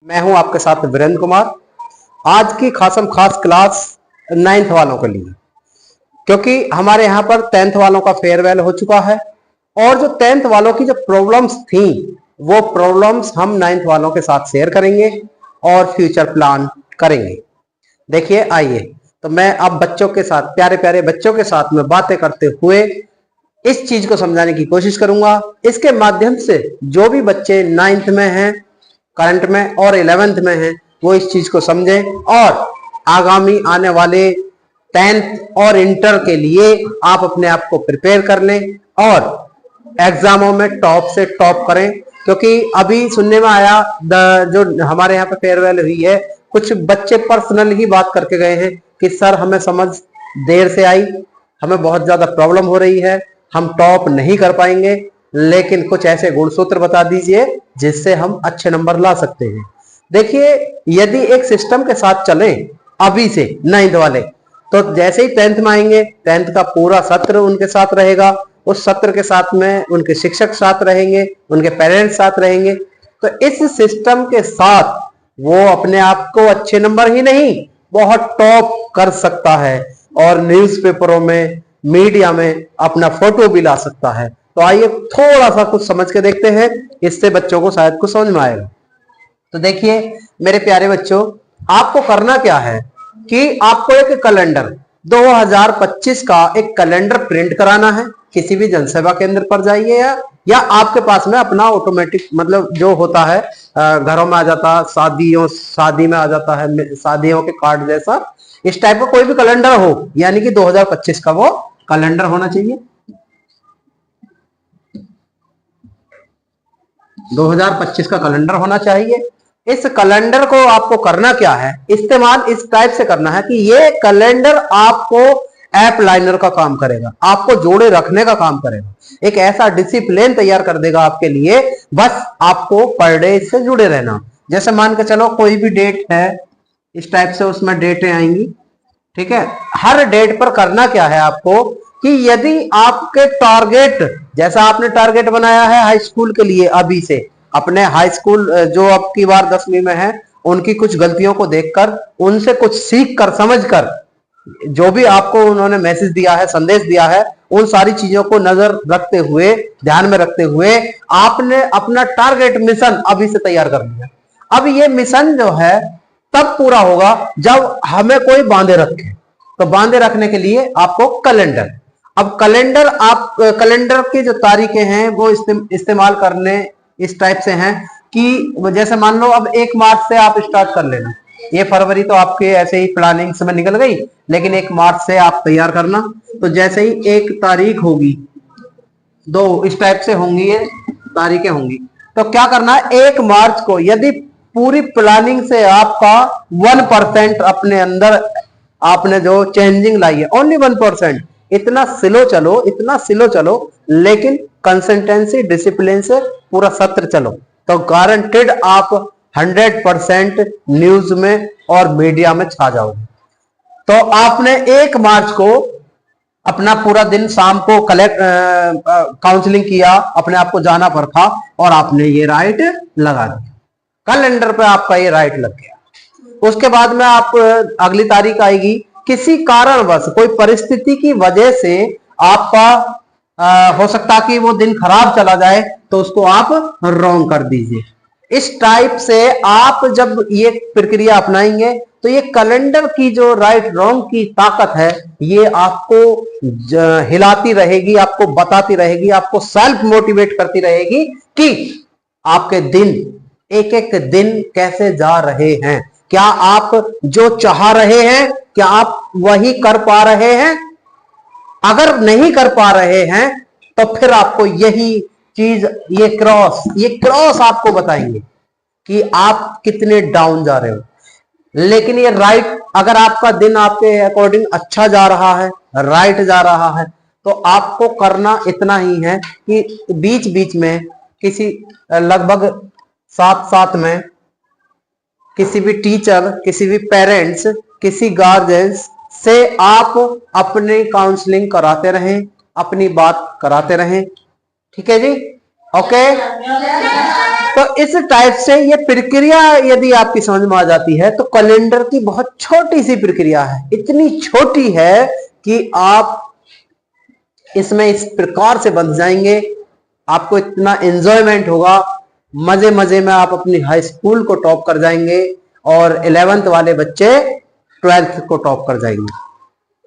मैं हूं आपके साथ वीरेंद्र कुमार। आज की खासम खास क्लास 9th वालों के लिए, क्योंकि हमारे यहाँ पर 10th वालों का फेयरवेल हो चुका है और जो 10th वालों की जो प्रॉब्लम्स थी वो प्रॉब्लम्स हम 9th वालों के साथ शेयर करेंगे और फ्यूचर प्लान करेंगे। देखिए, आइए तो मैं अब बच्चों के साथ, प्यारे प्यारे बच्चों के साथ में बातें करते हुए इस चीज को समझाने की कोशिश करूंगा। इसके माध्यम से जो भी बच्चे 9th में हैं करंट में और 11th में हैं वो इस चीज को समझें और आगामी आने वाले 10th और इंटर के लिए आप अपने आप को प्रिपेयर कर लें और एग्जामों में टॉप से टॉप करें। क्योंकि अभी सुनने में आया जो हमारे यहाँ पे फेयरवेल हुई है, कुछ बच्चे पर्सनल ही बात करके गए हैं कि सर हमें समझ देर से आई, हमें बहुत ज्यादा प्रॉब्लम हो रही है, हम टॉप नहीं कर पाएंगे, लेकिन कुछ ऐसे गुणसूत्र बता दीजिए जिससे हम अच्छे नंबर ला सकते हैं। देखिए, यदि एक सिस्टम के साथ चलें अभी से 9th वाले, तो जैसे ही 10th में आएंगे 10th का पूरा सत्र उनके साथ रहेगा, उस सत्र के साथ में उनके शिक्षक साथ रहेंगे, उनके पेरेंट्स साथ रहेंगे। तो इस सिस्टम के साथ वो अपने आप को अच्छे नंबर ही नहीं बहुत टॉप कर सकता है और न्यूज़पेपरों में, मीडिया में अपना फोटो भी ला सकता है। तो आइए थोड़ा सा कुछ समझ के देखते हैं, इससे बच्चों को शायद कुछ समझ में आएगा। तो देखिए मेरे प्यारे बच्चों, आपको करना क्या है कि आपको एक कैलेंडर 2025 का एक कैलेंडर प्रिंट कराना है। किसी भी जनसेवा केंद्र पर जाइए या आपके पास में अपना ऑटोमेटिक, मतलब जो होता है घरों में आ जाता है, शादी में आ जाता है, शादियों के कार्ड जैसा, इस टाइप का कोई भी कैलेंडर हो, यानी कि 2025 का वो कैलेंडर होना चाहिए। 2025 का कैलेंडर होना चाहिए। इस कैलेंडर को आपको करना क्या है, इस्तेमाल इस टाइप से करना है कि ये कैलेंडर आपको ऐप लाइनर का काम करेगा, आपको जोड़े रखने का काम करेगा, एक ऐसा डिसिप्लिन तैयार कर देगा आपके लिए। बस आपको पर डे इससे जुड़े रहना। जैसे मान के चलो कोई भी डेट है, इस टाइप से उसमें डेटें आएंगी, ठीक है। हर डेट पर करना क्या है आपको कि यदि आपके टारगेट, जैसा आपने टारगेट बनाया है हाई स्कूल के लिए, अभी से अपने हाई स्कूल जो अब की बार 10वीं में है उनकी कुछ गलतियों को देखकर, उनसे कुछ सीख कर, समझ कर, जो भी आपको उन्होंने मैसेज दिया है, संदेश दिया है, उन सारी चीजों को नजर रखते हुए, ध्यान में रखते हुए आपने अपना टारगेट मिशन अभी से तैयार कर लिया। अब ये मिशन जो है तब पूरा होगा जब हमें कोई बांधे रखे। तो बांधे रखने के लिए आपको कैलेंडर, अब कैलेंडर, आप कैलेंडर की जो तारीखें हैं वो इस्तेमाल करने इस टाइप से हैं कि जैसे मान लो अब 1 मार्च से आप स्टार्ट कर लेना। ये फरवरी तो आपके ऐसे ही प्लानिंग में निकल गई, लेकिन 1 मार्च से आप तैयार करना। तो जैसे ही 1 तारीख होगी, 2 इस टाइप से होंगी, ये तारीखें होंगी, तो क्या करना है, 1 मार्च को यदि पूरी प्लानिंग से आपका 1% अपने अंदर आपने जो चेंजिंग लाई है, ओनली 1%, इतना स्लो चलो, इतना स्लो चलो, लेकिन कंसिस्टेंसी, डिसिप्लिन से पूरा सत्र चलो, तो गारंटेड आप 100% न्यूज में और मीडिया में छा जाओगे। तो आपने 1 मार्च को अपना पूरा दिन शाम को काउंसलिंग किया, अपने आप को जाना परखा और आपने ये राइट लगा दिया, कैलेंडर पे आपका ये राइट लग गया। उसके बाद में आप अगली तारीख आएगी, किसी कारणवश, कोई परिस्थिति की वजह से आपका हो सकता है कि वो दिन खराब चला जाए, तो उसको आप रॉन्ग कर दीजिए। इस टाइप से आप जब ये प्रक्रिया अपनाएंगे तो ये कैलेंडर की जो राइट रॉन्ग की ताकत है ये आपको हिलाती रहेगी, आपको बताती रहेगी, आपको सेल्फ मोटिवेट करती रहेगी कि आपके दिन, एक एक दिन कैसे जा रहे हैं, क्या आप जो चाह रहे हैं क्या आप वही कर पा रहे हैं। अगर नहीं कर पा रहे हैं तो फिर आपको यही चीज, ये क्रॉस आपको बताएंगे कि आप कितने डाउन जा रहे हो। लेकिन ये राइट, अगर आपका दिन आपके अकॉर्डिंग अच्छा जा रहा है, राइट जा रहा है, तो आपको करना इतना ही है कि बीच बीच में किसी, लगभग साथ में किसी भी टीचर, किसी भी पेरेंट्स, किसी गार्जियंस से आप अपनी काउंसलिंग कराते रहें, अपनी बात कराते रहें। ठीक है जी, ओके। तो इस टाइप से ये प्रक्रिया यदि आपकी समझ में आ जाती है तो कैलेंडर की बहुत छोटी सी प्रक्रिया है, इतनी छोटी है कि आप इसमें इस प्रकार से बंध जाएंगे, आपको इतना एंजॉयमेंट होगा, मजे मजे में आप अपनी हाई स्कूल को टॉप कर जाएंगे और 11th वाले बच्चे 12th को टॉप कर जाएंगे।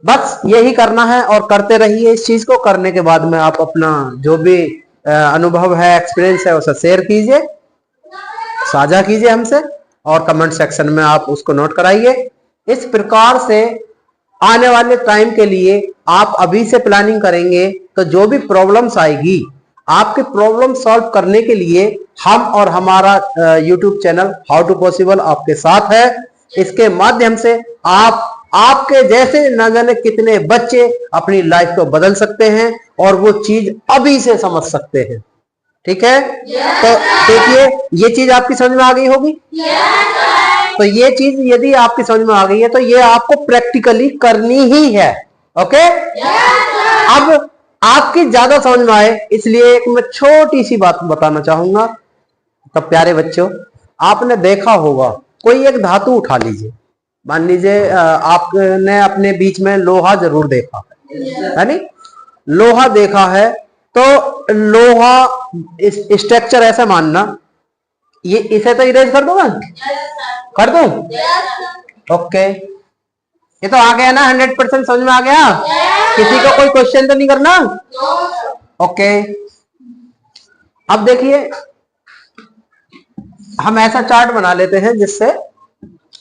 बस यही करना है और करते रहिए। इस चीज को करने के बाद में आप अपना जो भी अनुभव है, एक्सपीरियंस है, उसे शेयर कीजिए, साझा कीजिए हमसे और कमेंट सेक्शन में आप उसको नोट कराइए। इस प्रकार से आने वाले टाइम के लिए आप अभी से प्लानिंग करेंगे तो जो भी प्रॉब्लम्स आएगी, आपके प्रॉब्लम सॉल्व करने के लिए हम और हमारा YouTube channel how to possible आपके साथ है। इसके माध्यम से आपके जैसे न जाने कितने बच्चे अपनी लाइफ को बदल सकते हैं और वो चीज अभी से समझ सकते हैं। ठीक है? तो देखिए, ये चीज आपकी समझ में आ गई होगी। तो ये चीज यदि आपकी समझ में आ गई है तो ये आपको प्रैक्टिकली करनी ही है। ओके? अब आपकी ज्यादा समझ में आए इसलिए एक मैं छोटी सी बात बताना चाहूंगा। तो प्यारे बच्चों, आपने देखा होगा, कोई एक धातु उठा लीजिए, मान लीजिए आपने अपने बीच में लोहा जरूर देखा है नहीं? लोहा देखा है तो लोहा स्ट्रक्चर ऐसा मानना, ये इसे तो इरेज कर दूंगा, कर दूं? ओके, ये तो आ गया ना, 100% समझ में आ गया। किसी को कोई क्वेश्चन तो नहीं करना? ओके, अब देखिए हम ऐसा चार्ट बना लेते हैं जिससे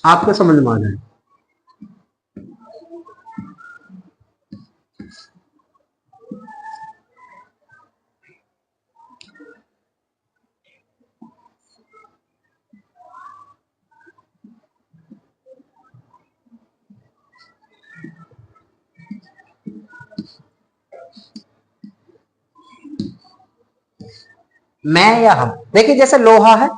आपको समझ में आ जाए। मैं या हम, देखिए जैसे लोहा है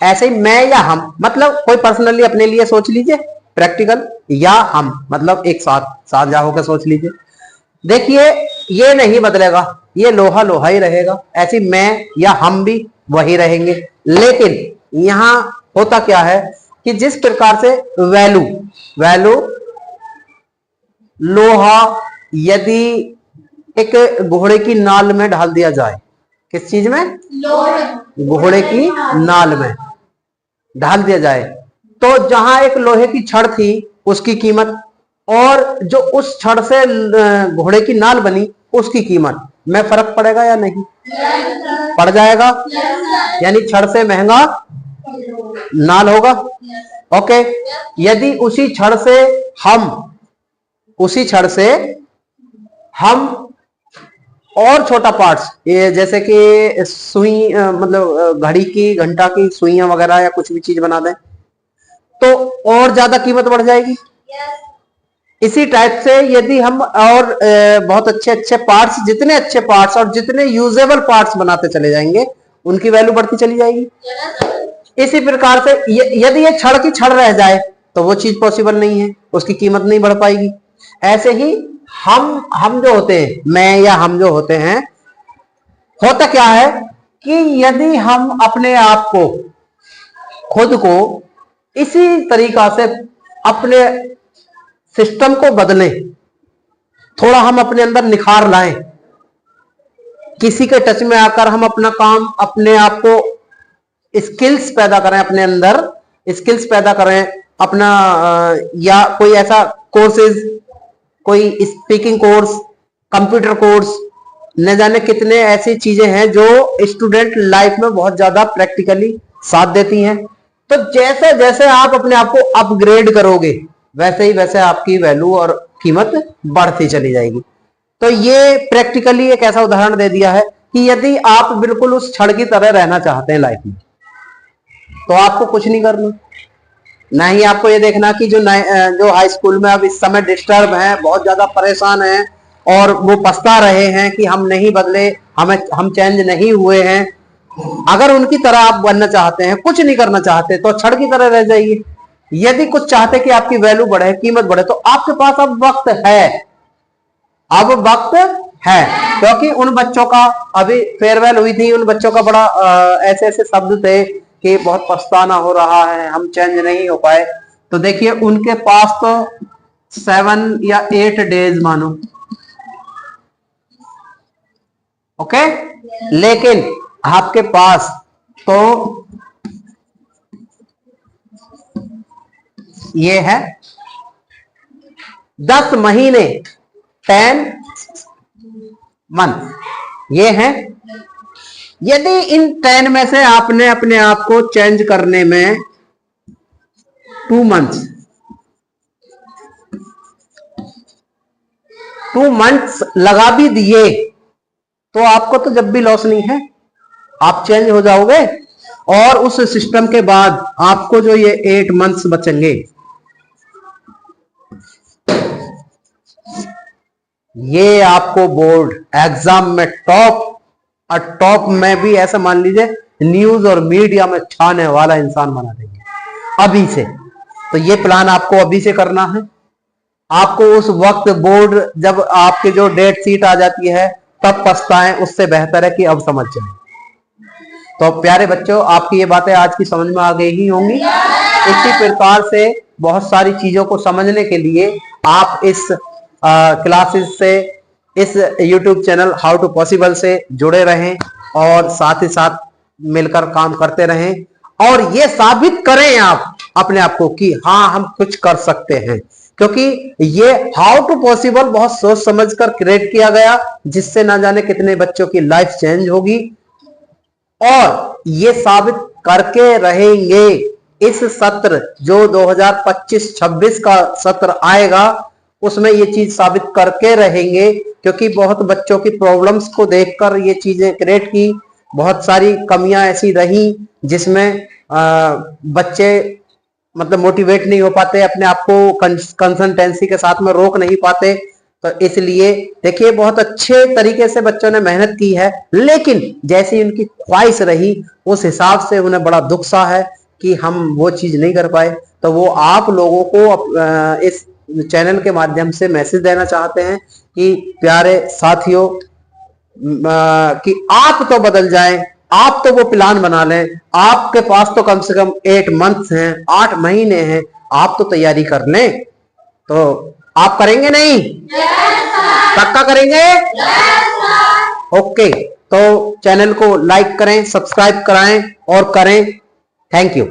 ऐसे ही मैं या हम, मतलब कोई पर्सनली अपने लिए सोच लीजिए प्रैक्टिकल, या हम मतलब एक साथ साझा होकर सोच लीजिए। देखिए ये नहीं बदलेगा, ये लोहा लोहा ही रहेगा, ऐसी मैं या हम भी वही रहेंगे। लेकिन यहां होता क्या है कि जिस प्रकार से वैल्यू लोहा यदि एक घोड़े की नाल में ढाल दिया जाए, किस चीज में? घोड़े की नाल में ढाल दिया जाए, तो जहां एक लोहे की छड़ थी उसकी कीमत और जो उस छड़ से घोड़े की नाल बनी उसकी कीमत में फर्क पड़ेगा या नहीं? पड़ जाएगा। यानी छड़ से महंगा नाल होगा। ओके, यदि उसी छड़ से हम और छोटा पार्ट्स, ये जैसे कि सुई, मतलब घड़ी की, घंटा की सुइयां वगैरह या कुछ भी चीज बना दें तो और ज्यादा कीमत बढ़ जाएगी। इसी टाइप से यदि हम और बहुत अच्छे अच्छे पार्ट्स, जितने अच्छे पार्ट्स और जितने यूजेबल पार्ट्स बनाते चले जाएंगे उनकी वैल्यू बढ़ती चली जाएगी। इसी प्रकार से यदि ये छड़ की छड़ रह जाए तो वो चीज पॉसिबल नहीं है, उसकी कीमत नहीं बढ़ पाएगी। ऐसे ही हम जो होते हैं, मैं या हम जो होते हैं, होता क्या है कि यदि हम अपने आप को, खुद को इसी तरीका से अपने सिस्टम को बदलें, थोड़ा हम अपने अंदर निखार लाएं, किसी के टच में आकर हम अपना काम, अपने आप को स्किल्स पैदा करें, अपने अंदर स्किल्स पैदा करें अपना, या कोई ऐसा कोर्सेज, कोई स्पीकिंग कोर्स, कंप्यूटर कोर्स, न जाने कितने ऐसी चीजें हैं जो स्टूडेंट लाइफ में बहुत ज्यादा प्रैक्टिकली साथ देती हैं। तो जैसे जैसे आप अपने आप को अपग्रेड करोगे वैसे ही वैसे आपकी वैल्यू और कीमत बढ़ती चली जाएगी। तो ये प्रैक्टिकली एक ऐसा उदाहरण दे दिया है कि यदि आप बिल्कुल उस छड़ की तरह रहना चाहते हैं लाइफ में, तो आपको कुछ नहीं करना, ना ही आपको ये देखना कि जो हाई स्कूल में अब इस समय डिस्टर्ब हैं, बहुत ज्यादा परेशान हैं और वो पछता रहे हैं कि हम नहीं बदले, हम चेंज नहीं हुए हैं। अगर उनकी तरह आप बनना चाहते हैं, कुछ नहीं करना चाहते, तो छड़ की तरह रह जाइए। यदि कुछ चाहते कि आपकी वैल्यू बढ़े, कीमत बढ़े, तो आपके पास अब वक्त है, अब वक्त है, क्योंकि उन बच्चों का अभी फेयरवेल हुई थी, उन बच्चों का बड़ा ऐसे ऐसे शब्द थे कि बहुत पछताना हो रहा है, हम चेंज नहीं हो पाए। तो देखिए उनके पास तो 7 या 8 डेज मानो, ओके, लेकिन आपके पास तो ये है 10 महीने, 10 मंथ ये है। यदि इन 10 में से आपने अपने आप को चेंज करने में 2 मंथ्स लगा भी दिए तो आपको तो जब भी लॉस नहीं है, आप चेंज हो जाओगे। और उस सिस्टम के बाद आपको जो ये 8 मंथ्स बचेंगे, ये आपको बोर्ड एग्जाम में टॉप में भी ऐसा मान लीजिए न्यूज और मीडिया में छाने वाला इंसान बना देंगे अभी से। तो ये प्लान आपको अभी से करना है। आपको उस वक्त बोर्ड जब आपकी जो डेट शीट आ जाती है तब पछताएं, उससे बेहतर है कि अब समझ जाएं। तो प्यारे बच्चों, आपकी ये बातें आज की समझ में आ गई ही होंगी। इसी प्रकार से बहुत सारी चीजों को समझने के लिए आप इस क्लासेस से, इस YouTube channel how to possible से जुड़े रहें और साथ ही साथ मिलकर काम करते रहें और ये साबित करें आप अपने आप को कि हाँ हम कुछ कर सकते हैं। क्योंकि ये हाउ टू पॉसिबल बहुत सोच समझकर क्रिएट किया गया, जिससे ना जाने कितने बच्चों की लाइफ चेंज होगी। और ये साबित करके रहेंगे इस सत्र जो 2025-26 का सत्र आएगा, उसमें ये चीज साबित करके रहेंगे। क्योंकि बहुत बच्चों की प्रॉब्लम्स को देखकर ये चीजें क्रिएट की, बहुत सारी कमियां ऐसी रही जिसमें बच्चे मतलब मोटिवेट नहीं हो पाते, अपने आप को कंसिस्टेंसी के साथ में रोक नहीं पाते। तो इसलिए देखिए बहुत अच्छे तरीके से बच्चों ने मेहनत की है, लेकिन जैसी उनकी ख्वाहिश रही उस हिसाब से उन्हें बड़ा दुख सा है कि हम वो चीज नहीं कर पाए। तो वो आप लोगों को इस चैनल के माध्यम से मैसेज देना चाहते हैं कि प्यारे साथियों, कि आप तो बदल जाएं, आप तो वो प्लान बना लें। आपके पास तो कम से कम 8 मंथ्स हैं, 8 महीने हैं, आप तो तैयारी कर लें। तो आप करेंगे नहीं? पक्का करेंगे? ओके, तो चैनल को लाइक करें, सब्सक्राइब कराएं और करें। Thank you.